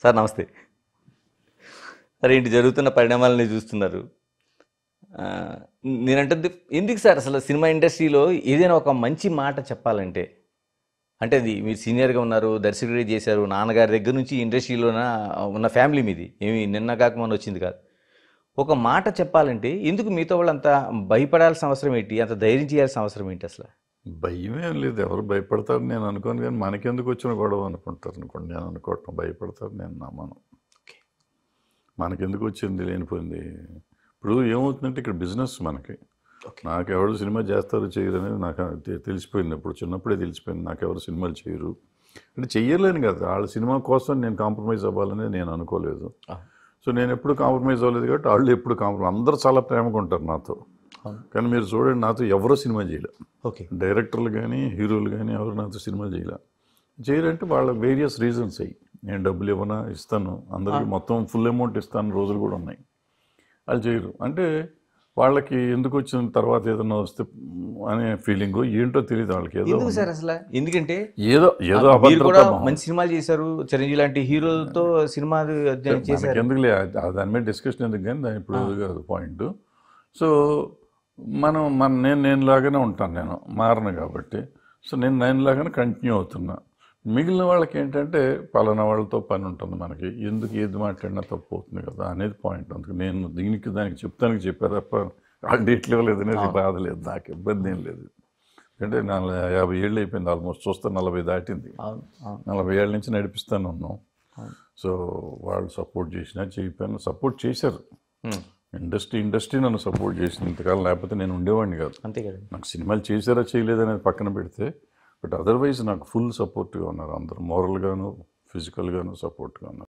Sir నమస్తే. సరే ఏంటి జరుగుతున్న పరిణామాలని చూస్తున్నారు. ఆ, నేనంటుంది ఎందుకు సార్ అసలు సినిమా ఇండస్ట్రీలో ఏదైనా ఒక మంచి మాట చెప్పాలంటే, అంటే అది మీరు సీనియర్గా ఉన్నారు, దర్శకుడిగా చేశారు, నాన్నగారి దగ్గర నుంచి ఇండస్ట్రీలోన ఉన్న ఫ్యామిలీ మీది, ఏమి నిన్న కాక మొన్న వచ్చింది కాదు. ఒక మాట చెప్పాలంటే ఎందుకు మీతో వాళ్ళు అంత భయపడాల్సిన అవసరం ఏంటి, అంత ధైర్యం చేయాల్సిన అవసరం ఏంటి అసలు? భయమేం లేదు, ఎవరు భయపడతారు నేను అనుకోను, కానీ మనకెందుకు వచ్చిన గొడవ అనుకుంటారు అనుకోండి. నేను అనుకోవటం భయపడతారు నేను నమ్మను. మనకెందుకు వచ్చింది లేనిపోయింది. ఇప్పుడు ఏమవుతుందంటే ఇక్కడ బిజినెస్ మనకి. నాకు ఎవరు సినిమా చేస్తారు చేయరు అనేది నాకు తెలిసిపోయింది. ఇప్పుడు చిన్నప్పుడే తెలిసిపోయింది నాకు ఎవరు సినిమాలు చేయరు అంటే. చెయ్యలేను కదా, వాళ్ళ సినిమా కోసం నేను కాంప్రమైజ్ అవ్వాలనేది నేను అనుకోలేదు. సో నేను ఎప్పుడు కాంప్రమైజ్ అవ్వలేదు కాబట్టి వాళ్ళు ఎప్పుడు కాంప్రమైజ్. అందరూ చాలా ప్రేమగా ఉంటారు నాతో, కానీ మీరు చూడండి నాతో ఎవరో సినిమా చేయలే. డైరెక్టర్లు కానీ హీరోలు కానీ ఎవరు నాతో సినిమాలు చేయరంటే వాళ్ళ వేరియస్ రీజన్స్ అయ్యి. నేను డబ్బులు ఇవ్వనా, ఇస్తాను అందరికీ మొత్తం ఫుల్ అమౌంట్ ఇస్తాను రోజులు కూడా ఉన్నాయి. వాళ్ళు చేయరు అంటే వాళ్ళకి ఎందుకు వచ్చిన తర్వాత ఏదన్నా వస్తే అనే ఫీలింగ్ ఏంటో తెలియదు వాళ్ళకి. ఏదో సార్ అసలు ఎందుకంటే ఏదో మంచి సినిమాలు చేశారు, చిరంజీవి లాంటి హీరోలతో సినిమా చేశారు. ఎందుకు దాని మీద డిస్కషన్ ఎందుకు, కానీ దాని ఇప్పుడు కాదు పాయింట్. సో నేను లాగానే ఉంటాను, నేను మారను కాబట్టి. సో నేను లాగానే కంటిన్యూ అవుతున్నా. మిగిలిన వాళ్ళకి ఏంటంటే పలానా వాళ్ళతో పని ఉంటుంది మనకి, ఎందుకు ఏది మాట్లాడినా తప్పు అవుతుంది కదా అనేది పాయింట్. అందుకు నేను దానికి చెప్తానికి చెప్పారు తప్ప ఆ డేట్లు ఇవ్వలేదనేది బాధ లేదు, నాకు ఇబ్బంది ఏం లేదు. అంటే 50 ఏళ్ళు అయిపోయింది ఆల్మోస్ట్, చూస్తే 40 దాటింది. 40 ఏళ్ళ నుంచి నడిపిస్తాను ఉన్నాం. సో వాళ్ళు సపోర్ట్ చేసినా చేయకపోయినా సపోర్ట్ చేశారు. ఇండస్ట్రీ నన్ను సపోర్ట్ చేసింది ఇంతకాలం, లేకపోతే నేను ఉండేవాడిని కాదు. అంతే కదా. నాకు సినిమాలు చేశారా చేయలేదనేది పక్కన పెడితే, బట్ అదర్వైజ్ నాకు ఫుల్ సపోర్ట్గా ఉన్నారు అందరూ, మోరల్గాను ఫిజికల్గాను సపోర్ట్గా ఉన్నారు.